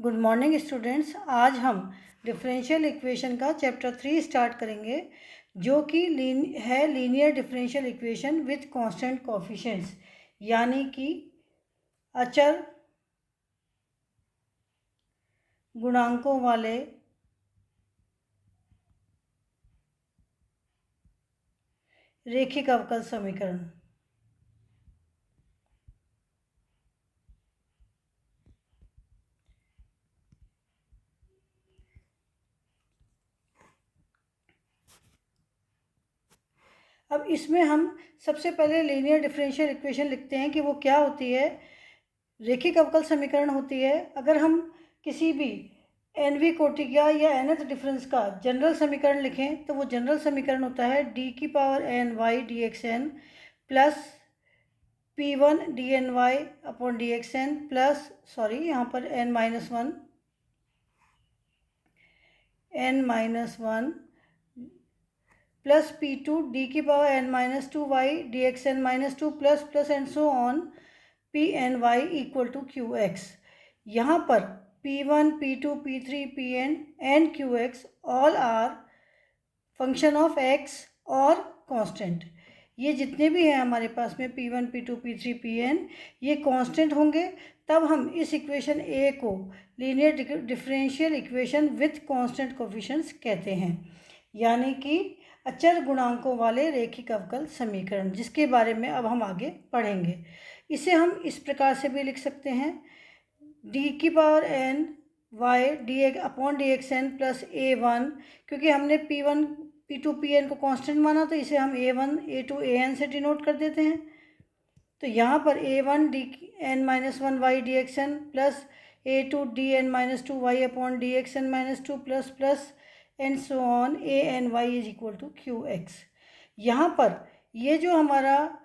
Good morning students. आज हम differential equation का चैप्टर 3 स्टार्ट करेंगे, जो कि है linear differential equation with constant coefficients, यानी कि अचर गुणांकों वाले रेखिक अवकल समीकरण। अब इसमें हम सबसे पहले लीनियर डिफरेंशियल इक्वेशन लिखते हैं कि वो क्या होती है। रेखिक अवकल समीकरण होती है अगर हम किसी भी nवीं कोटि का या nth डिफरेंस का जनरल समीकरण लिखें तो वो जनरल समीकरण होता है d⁻n y dxn plus p1 dny upon dxn plus यहाँ पर n-1 plus p2 d⁻n-2y dxn-2 plus and so on pny equal to qx। यहाँ पर p1, p2, p3, pn and qx all are function of x और constant. ये जितने भी हैं हमारे पास में p1, p2, p3, pn ये कांस्टेंट होंगे, तब हम इस इक्वेशन a को linear differential equation with constant coefficients कहते हैं, यानी कि अचर गुणांकों वाले रेखिक अवकल समीकरण, जिसके बारे में अब हम आगे पढ़ेंगे। इसे हम इस प्रकार से भी लिख सकते हैं d⁻n y dx upon dxn plus a1, क्योंकि हमने p1, p2, pn को कांस्टेंट माना तो इसे हम a1, a2, an से डिनोट कर देते हैं। तो यहाँ पर a1 dn-1y dxn plus a2 dn-2y upon dxn-2 plus and so on a_ny is equal to qx। यहाँ पर ये जो हमारा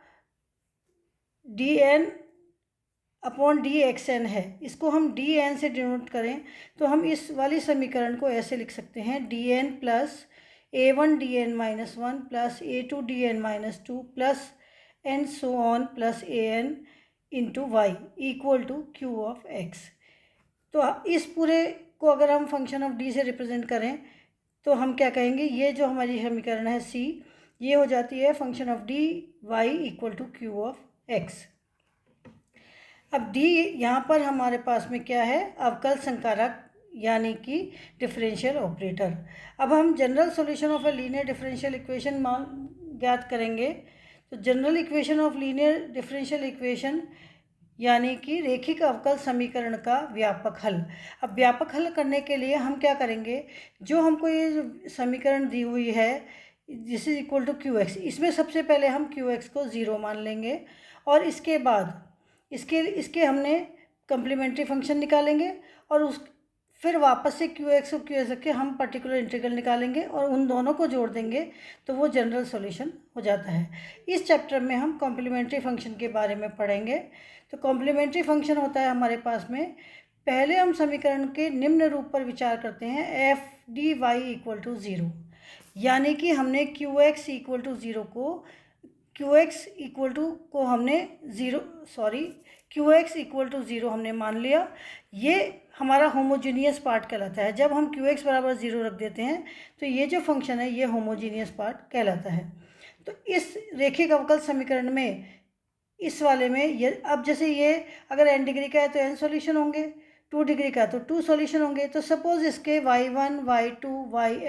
dn अपॉन dxn है, इसको हम dn से डिनोट करें तो हम इस वाली समीकरण को ऐसे लिख सकते हैं dn plus a1 dn-1 plus a2 dn-2 plus and so on plus an into Y equal to q of x। तो इस पूरे को अगर हम फंक्शन ऑफ d से रिप्रेजेंट करें तो हम क्या कहेंगे, ये जो हमारी समीकरण है c, ये हो जाती है function of dy equal to q of x। अब d यहाँ पर हमारे पास में क्या है, अवकल संकारक यानी कि डिफरेंशियल ऑपरेटर। अब हम general solution of a linear differential equation ज्ञात करेंगे। तो general equation of linear differential equation यानी कि रेखिक अवकल समीकरण का व्यापक हल। अब व्यापक हल करने के लिए हम क्या करेंगे, जो हमको ये जो समीकरण दी हुई है this is equal to qx, इसमें सबसे पहले हम qx को 0 मान लेंगे और इसके बाद इसके हमने कम्प्लीमेंट्री फंक्शन निकालेंगे और फिर वापस से qx और qx के हम पर्टिकुलर इंटीग्रल निकालेंगे और उन दोनों को जोड़ देंगे तो वो जनरल सॉल्यूशन हो जाता है। इस चैप्टर में हम कॉम्प्लीमेंट्री फंक्शन के बारे में पढ़ेंगे। तो कॉम्प्लीमेंट्री फंक्शन होता है हमारे पास में, पहले हम समीकरण के निम्न रूप पर विचार करते हैं f dy इक्वल टू 0, यानी कि हमने qx इक्वल टू 0 को qx इक्वल टू को हमने qx इक्वल टू 0 हमने मान लिया। ये हमारा होमोजीनियस पार्ट कहलाता है। जब हम qx बराबर 0 रख देते हैं तो ये जो फंक्शन है ये होमोजीनियस पार्ट कहलाता है। तो इस रेखिक अवकल समीकरण में इस वाले में ये अब जैसे ये अगर n डिग्री का है तो n सॉल्यूशन होंगे, 2 डिग्री का तो 2 सॉल्यूशन होंगे। तो सपोज इसके y1, y2,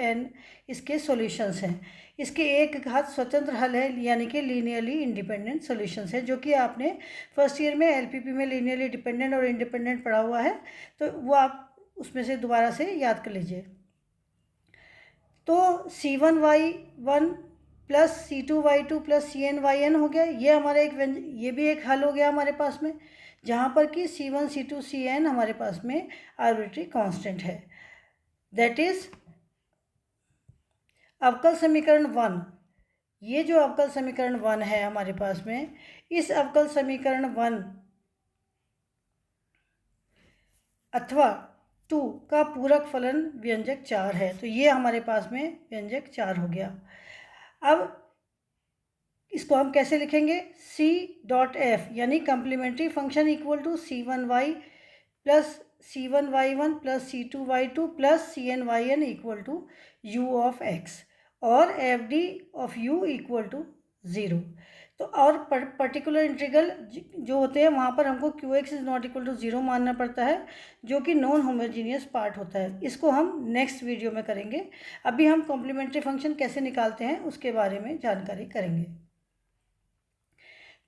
yn इसके सॉल्यूशंस हैं। इसके एक घात स्वतंत्र हल है, यानी कि लीनियरली इंडिपेंडेंट सॉल्यूशंस है, जो कि आपने फर्स्ट ईयर में एलपीपी में लीनियरली डिपेंडेंट और इंडिपेंडेंट पढ़ा हुआ है, तो वो आप उसमें से दोबारा से याद कर लीजिए। तो c1y1 plus c2y2 plus cny हो गया, ये हमारा ये भी एक हल हो गया हमारे पास में, जहाँ पर कि c1, c2, cn हमारे पास में आर्बिट्री कांस्टेंट है। दैट इज अवकल समीकरण 1। ये जो अवकल समीकरण 1 है हमारे पास में, इस अवकल समीकरण 1 अथवा 2 का पूरक फलन व्यंजक 4 है। तो ये हमारे पास में व्यंजक 4 हो गया। अब इसको हम कैसे लिखेंगे, c डॉट f यानी complementary function equal to c1y plus C1y1 plus C2y2 plus CnYn equal to u of x और FD of u equal to 0। तो और पर्टिकुलर इंटीग्रल जो होते हैं वहाँ पर हमको QX is not equal to 0 मानना पड़ता है, जो कि नॉन होमोजीनियस पार्ट होता है। इसको हम नेक्स्ट वीडियो में करेंगे। अभी हम कॉम्प्लीमेंट्री फंक्शन कैसे निकालते हैं उसके बारे में जानकारी करेंगे।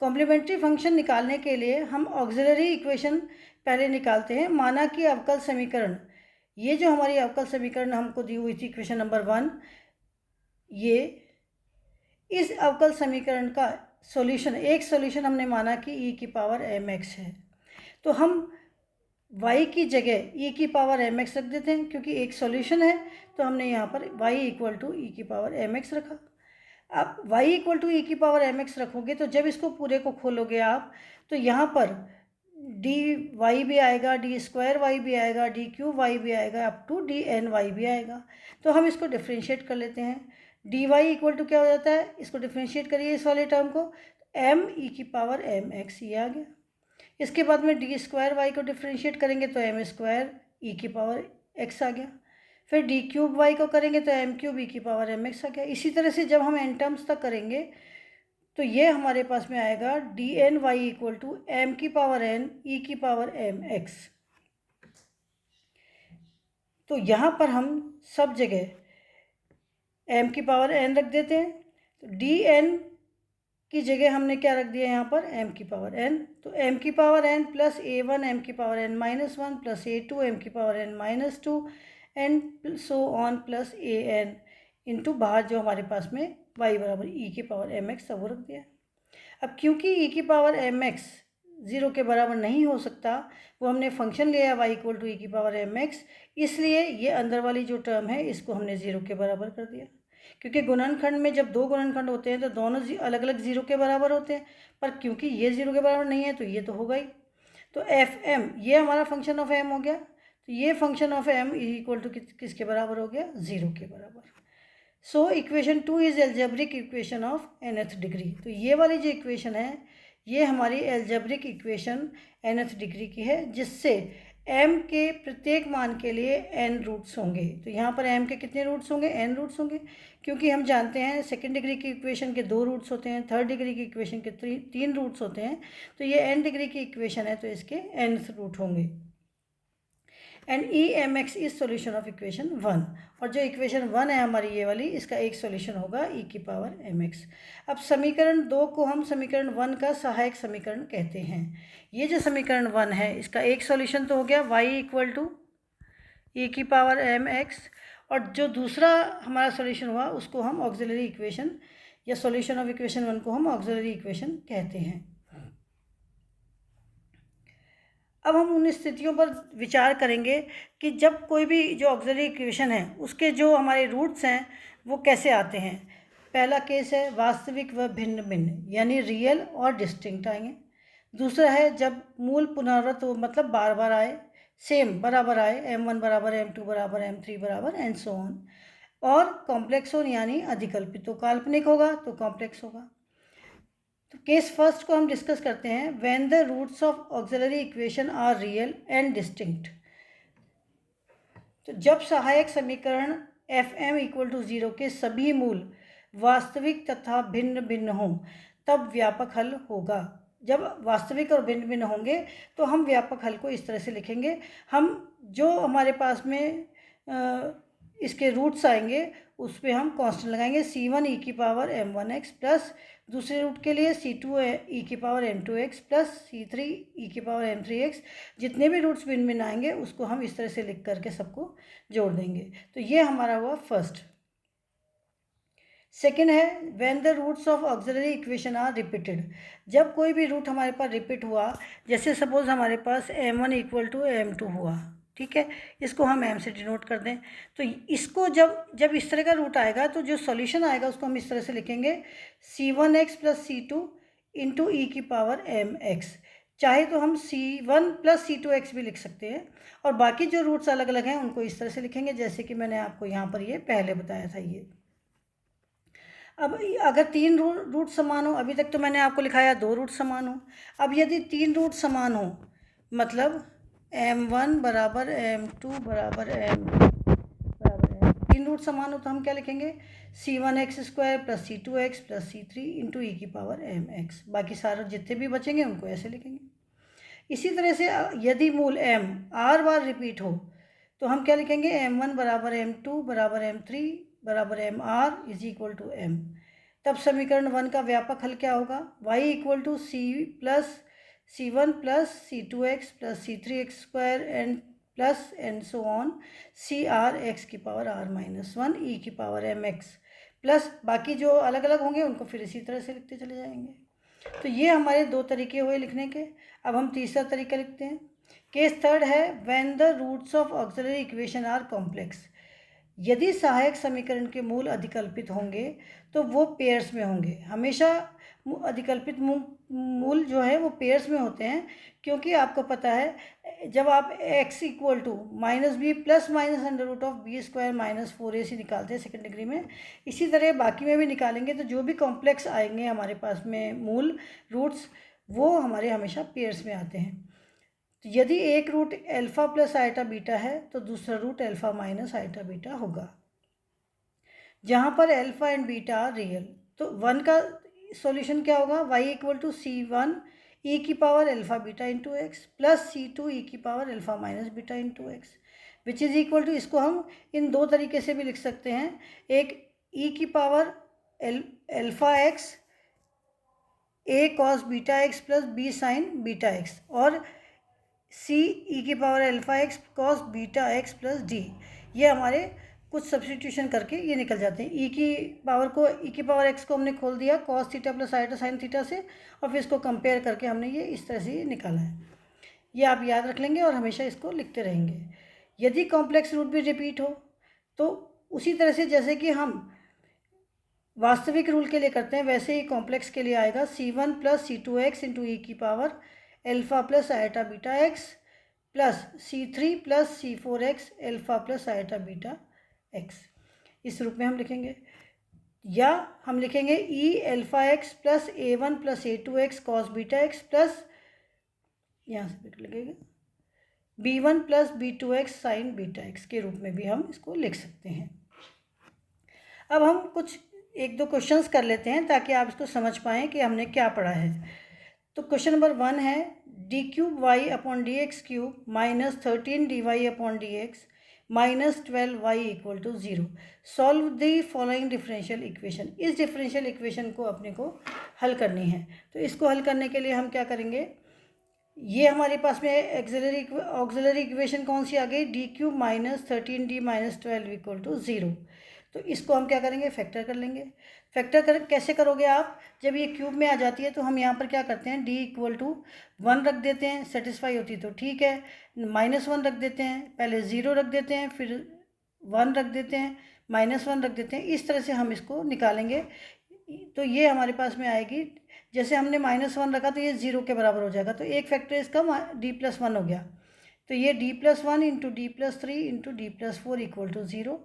कॉम्प्लीमेंट्री फंक्शन निकालने के लिए हम ऑक्सिलरी इक्वेशन पहले निकालते हैं। माना कि अवकल समीकरण, ये जो हमारी अवकल समीकरण हमको दी हुई थी इक्वेशन नंबर 1, ये इस अवकल समीकरण का सॉल्यूशन, एक सॉल्यूशन हमने माना कि e की पावर mx है, तो हम y की जगह e की पावर mx रख देते हैं, क्योंकि एक सॉल्यूशन है तो हमने यहाँ पर y इक्वल टू e की पावर mx रखा। अब y इक्वल टू e की पावर mx रखोगे तो जब इसको पूरे को खोलोगे आप, तो यहाँ पर dy भी आएगा, डी स्क्वायर वाई भी आएगा, डी क्यूब वाई भी आएगा, up to D N Y भी आएगा। तो हम इसको डिफ्रेंशिएट कर लेते हैं। डी वाई इक्वल टू क्या हो जाता है, इसको डिफ्रेंशिएट करिए इस वाले टर्म को, एम ई की पावर एम एक्स, ये आ गया। इसके बाद में डी स्क्वायर वाई को डिफ्रेंशिएट करेंगे तो एम स्क्वायर ई की पावर एक्स आ गया। फिर डी क्यूब वाई को करेंगे तो एम क्यूब ई की पावर एम एक्स आ गया। इसी तरह से जब हम एन टर्म्स तक करेंगे तो ये हमारे पास में आएगा D N Y equal to M की पावर एन ई की पावर एम एक्स। तो यहाँ पर हम सब जगह एम की पावर एन रख देते हैं। तो डी एन की जगह हमने क्या रख दिया यहाँ पर, एम की पावर एन। तो एम की power N plus A1 M की power N minus 1 plus A2 M की power N minus 2 and so on plus AN into बाहर जो हमारे पास में y बराबर e की पावर एम एक्स सब रख दिया। अब क्योंकि e की पावर एम एक्स 0 के बराबर नहीं हो सकता, वो हमने फंक्शन लिया y इक्वल टू e की पावर एम एक्स, इसलिए ये अंदर वाली जो टर्म है इसको हमने 0 के बराबर कर दिया। क्योंकि गुणनखंड में जब दो गुणनखंड होते हैं तो दोनों अलग अलग 0 के बराबर होते हैं, पर क्योंकि ये 0 के बराबर नहीं है तो ये तो होगा ही। तो एफ एम ये हमारा फंक्शन ऑफ एम हो गया। तो ये function of M equal to किसके बराबर हो गया, 0 के बराबर। So equation 2 is algebraic equation of nth degree. तो ये वाली जो इक्वेशन है ये हमारी एल्जेब्रिक इक्वेशन nth डिग्री की है, जिससे m के प्रत्येक मान के लिए n रूट्स होंगे। तो यहाँ पर m के कितने रूट्स होंगे, n रूट्स होंगे, क्योंकि हम जानते हैं सेकेंड डिग्री की इक्वेशन के 2 रूट्स होते हैं, थर्ड डिग्री की इक्वेशन के 3 रूट्स होते हैं। तो ये n डिग्री की इक्वेशन है तो इसके nth रूट होंगे। And E M X is solution of equation 1। और जो इक्वेशन 1 है हमारी ये वाली, इसका एक सोल्यूशन होगा ई की पावर एम एक्स। अब समीकरण 2 को हम समीकरण 1 का सहायक समीकरण कहते हैं। ये जो समीकरण 1 है इसका एक सोल्यूशन तो हो गया y इक्वल टू ई की पावर एम एक्स, और जो दूसरा हमारा सोल्यूशन हुआ उसको हम ऑक्सिलरी इक्वेशन या सोल्यूशन ऑफ इक्वेशन 1 को हम ऑक्सिलरी इक्वेशन कहते हैं। अब हम उन स्थितियों पर विचार करेंगे कि जब कोई भी जो ऑक्सिलरी इक्वेशन है उसके जो हमारे रूट्स हैं वो कैसे आते हैं। पहला केस है वास्तविक व भिन्न भिन्न, यानी रियल और डिस्टिंक्ट आएंगे। दूसरा है जब मूल पुनरावृत्त हो, मतलब बार बार आए, सेम बराबर आए, m1 बराबर m2 बराबर m3 बराबर एंड सो ऑन। और कॉम्प्लेक्स हो, यानी अधिकल्पित हो, काल्पनिक होगा तो कॉम्प्लेक्स होगा। तो केस फर्स्ट को हम डिस्कस करते हैं, when the roots of auxiliary equation are real and distinct. तो जब सहायक समीकरण एफ एम इक्वल टू 0 के सभी मूल वास्तविक तथा भिन्न भिन्न हों तब व्यापक हल होगा। जब वास्तविक और भिन्न भिन्न होंगे तो हम व्यापक हल को इस तरह से लिखेंगे। हम जो हमारे पास में इसके रूट्स आएंगे उस पर हम कांस्टेंट लगाएंगे, c1 e की पावर m1x प्लस दूसरे रूट के लिए c2 e की power m2x plus c3 e की पावर m3x। जितने भी रूट्स भिन्न भिन्न आएंगे उसको हम इस तरह से लिख करके सबको जोड़ देंगे। तो ये हमारा हुआ फर्स्ट। सेकेंड है when the roots of auxiliary equation are repeated. जब कोई भी रूट हमारे पास रिपीट हुआ, जैसे सपोज हमारे पास m1 इक्वल टू m2 हुआ, ठीक है, इसको हम m से डिनोट कर दें। तो इसको जब इस तरह का रूट आएगा तो जो सॉल्यूशन आएगा उसको हम इस तरह से लिखेंगे, c1x plus c2 into E की पावर mx। चाहे तो हम c1 प्लस c2x भी लिख सकते हैं, और बाकी जो रूट्स अलग अलग हैं उनको इस तरह से लिखेंगे जैसे कि मैंने आपको यहाँ पर ये पहले बताया था। ये अब अगर 3 रूट समान हो, अभी तक तो मैंने आपको लिखाया 2 रूट समान हो। अब यदि 3 रूट समान हो, मतलब m1 बराबर m2 बराबर m बराबर m, तीन रूट समान हो तो हम क्या लिखेंगे, c1x² plus c2x plus c3 into E की पावर mx। बाकी सारे जितने भी बचेंगे उनको ऐसे लिखेंगे। इसी तरह से यदि मूल m r बार रिपीट हो तो हम क्या लिखेंगे, m1 बराबर m2 बराबर m3 बराबर mr is equal to m। तब समीकरण 1 का व्यापक हल क्या होगा, y equal to c1 plus c2x plus c3x² and plus and so on C R X की पावर r-1 ई की पावर mx प्लस बाकी जो अलग अलग होंगे उनको फिर इसी तरह से लिखते चले जाएंगे। तो ये हमारे दो तरीके हुए लिखने के। अब हम तीसरा तरीका लिखते हैं। केस थर्ड है when the roots of auxiliary equation are complex. यदि सहायक समीकरण के मूल अधिकल्पित होंगे तो वो पेयर्स में होंगे। हमेशा अधिकल्पित मूल जो है वो पेयर्स में होते हैं, क्योंकि आपको पता है जब आप x equal to -b plus minus under root of b² minus 4ac निकालते हैं सेकेंड डिग्री में, इसी तरह बाकी में भी निकालेंगे तो जो भी कॉम्प्लेक्स आएंगे हमारे पास में मूल रूट्स वो हमारे हमेशा पेयर्स में आते हैं। तो यदि एक root alpha plus iota beta है तो दूसरा root alpha minus iota beta होगा, जहाँ पर alpha and beta are real. तो 1 का सॉल्यूशन क्या होगा, y equal to c1 E की power alpha beta into X plus c2 E की power alpha minus beta into X which is equal to, इसको हम इन दो तरीके से भी लिख सकते हैं। एक ई की power alpha X A cos beta X plus B sine beta X और सी ई की power alpha X cos beta X plus D. ये हमारे कुछ सब्सटीट्यूशन करके ये निकल जाते हैं। ई की पावर एक्स को हमने खोल दिया cos theta plus iota sine theta से और फिर इसको कंपेयर करके हमने ये इस तरह से निकाला है। ये आप याद रख लेंगे और हमेशा इसको लिखते रहेंगे। यदि कॉम्प्लेक्स रूट भी रिपीट हो तो उसी तरह से जैसे कि हम वास्तविक रूल के लिए करते हैं वैसे ही कॉम्प्लेक्स के लिए आएगा c1 plus c2x into E की power alpha plus iota beta X plus c3 plus c4x alpha plus iota beta X. इस रूप में हम लिखेंगे, या हम लिखेंगे E alpha X plus a1 plus a2x cos beta X plus यहाँ से बीटा लगेगा b1 plus b2x sign beta x के रूप में भी हम इसको लिख सकते हैं। अब हम कुछ एक दो क्वेश्चंस कर लेते हैं ताकि आप इसको समझ पाएँ कि हमने क्या पढ़ा है। तो क्वेश्चन नंबर 1 है D cube Y upon D X cube minus 13 D Y upon D X minus 12 Y equal to 0। Solve the following differential equation. इस डिफरेंशियल इक्वेशन को अपने को हल करनी है। तो इसको हल करने के लिए हम क्या करेंगे, ये हमारे पास में ऑक्सिलरी इक्वेशन कौन सी आ गई, D cube minus 13d minus 12 equal to 0। तो इसको हम क्या करेंगे, फैक्टर कर लेंगे। कैसे करोगे आप, जब ये क्यूब में आ जाती है तो हम यहाँ पर क्या करते हैं, d इक्वल टू 1 रख देते हैं, सेटिस्फाई होती तो ठीक है, -1 रख देते हैं, पहले 0 रख देते हैं, फिर 1 रख देते हैं, -1 रख देते हैं। इस तरह से हम इसको निकालेंगे। तो ये हमारे पास में आएगी, जैसे हमने -1 रखा तो ये 0 के बराबर हो जाएगा, तो एक फैक्टर इसका d+1 हो गया। तो ये d+1 into d+3 into d+4 equal to 0।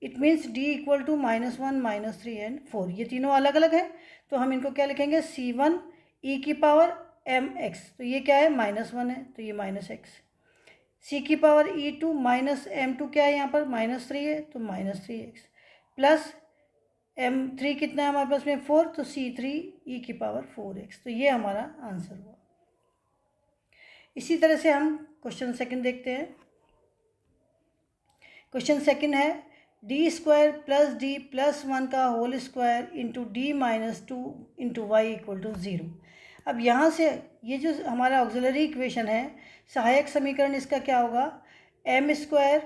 It means d equal to -1 -3 and 4। ये तीनों अलग अलग हैं तो हम इनको क्या लिखेंगे, c1 ई की पावर mx, तो ये क्या है -1 है तो ये -x। c की पावर e2 माइनस m2 क्या है यहाँ पर -3 है तो -3x प्लस m3 कितना है हमारे पास में 4, तो c3 ई की पावर 4x। तो ये हमारा आंसर हुआ। इसी तरह से हम क्वेश्चन सेकंड देखते हैं। क्वेश्चन सेकंड है d² प्लस d प्लस 1 का whole square into d minus 2 into Y equal to 0। अब यहाँ से ये जो हमारा ऑक्सिलरी इक्वेशन है, सहायक समीकरण इसका क्या होगा, m²,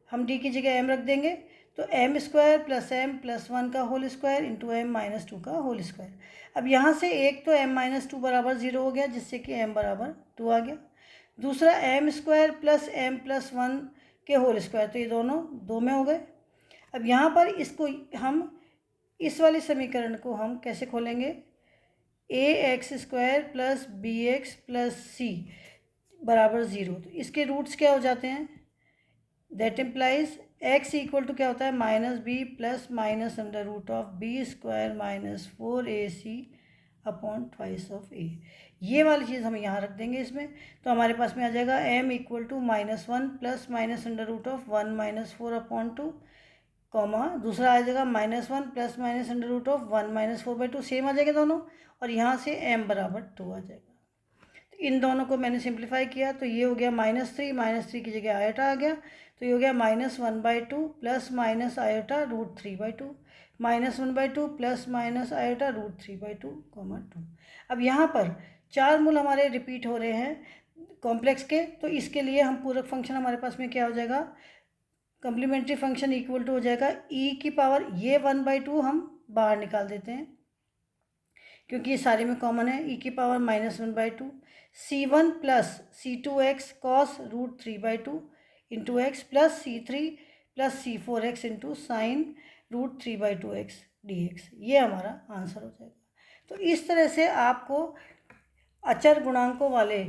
हम d की जगह m रख देंगे तो m² प्लस m प्लस 1 का whole square into m minus 2 का होल स्क्वायर। अब यहाँ से एक तो m माइनस 2 बराबर 0 हो गया जिससे कि m बराबर 2 आ गया, दूसरा m² प्लस m प्लस 1 के होल स्क्वायर, तो ये दोनों 2 में हो गए। अब यहाँ पर इसको हम इस वाले समीकरण को हम कैसे खोलेंगे, ax² plus bx plus c बराबर 0। तो इसके रूट्स क्या हो जाते हैं, that implies x equal to क्या होता है -b plus minus under root of b² minus 4ac upon twice of a। ये वाली चीज़ हम यहाँ रख देंगे इसमें, तो हमारे पास में आ जाएगा m equal to -1 plus minus under root of 1 minus 4/2, comma दूसरा आ जाएगा -1 plus minus under root of 1 minus 4/2, same आ जाएगा दोनों, और यहाँ से m बराबर 2 आ जाएगा। तो इन दोनों को मैंने सिंप्लीफाई किया तो ये हो गया -3 की जगह आयोटा आ गया, तो ये हो गया -1/2 plus minus iota √3/2, -1/2 plus minus iota √3/2, 2। अब यहाँ पर 4 मूल हमारे रिपीट हो रहे हैं कॉम्प्लेक्स के, तो इसके लिए हम पूरक फंक्शन हमारे पास में क्या हो जाएगा, कम्प्लीमेंट्री फंक्शन इक्वल टू हो जाएगा e की पावर, ये 1/2 हम बाहर निकाल देते हैं क्योंकि ये सारे में कॉमन है, e की power -1/2 c1 plus c2x cos √3/2 into X plus c3 plus c4x into sine √3/2x dx, ये हमारा आंसर हो जाएगा। तो इस तरह से आपको अचर गुणांकों वाले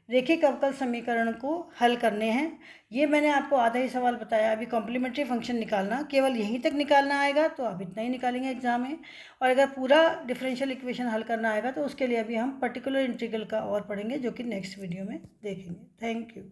रेखिक अवकल समीकरण को हल करने हैं। ये मैंने आपको आधा ही सवाल बताया। अभी कॉम्प्लीमेंट्री फंक्शन निकालना केवल यहीं तक निकालना आएगा तो आप इतना ही निकालेंगे एग्जाम में, और अगर पूरा डिफरेंशियल इक्वेशन हल करना आएगा तो उसके लिए अभी हम पर्टिकुलर इंटीग्रल का और पढ़ेंगे जो कि नेक्स्ट वीडियो में देखेंगे। Thank you.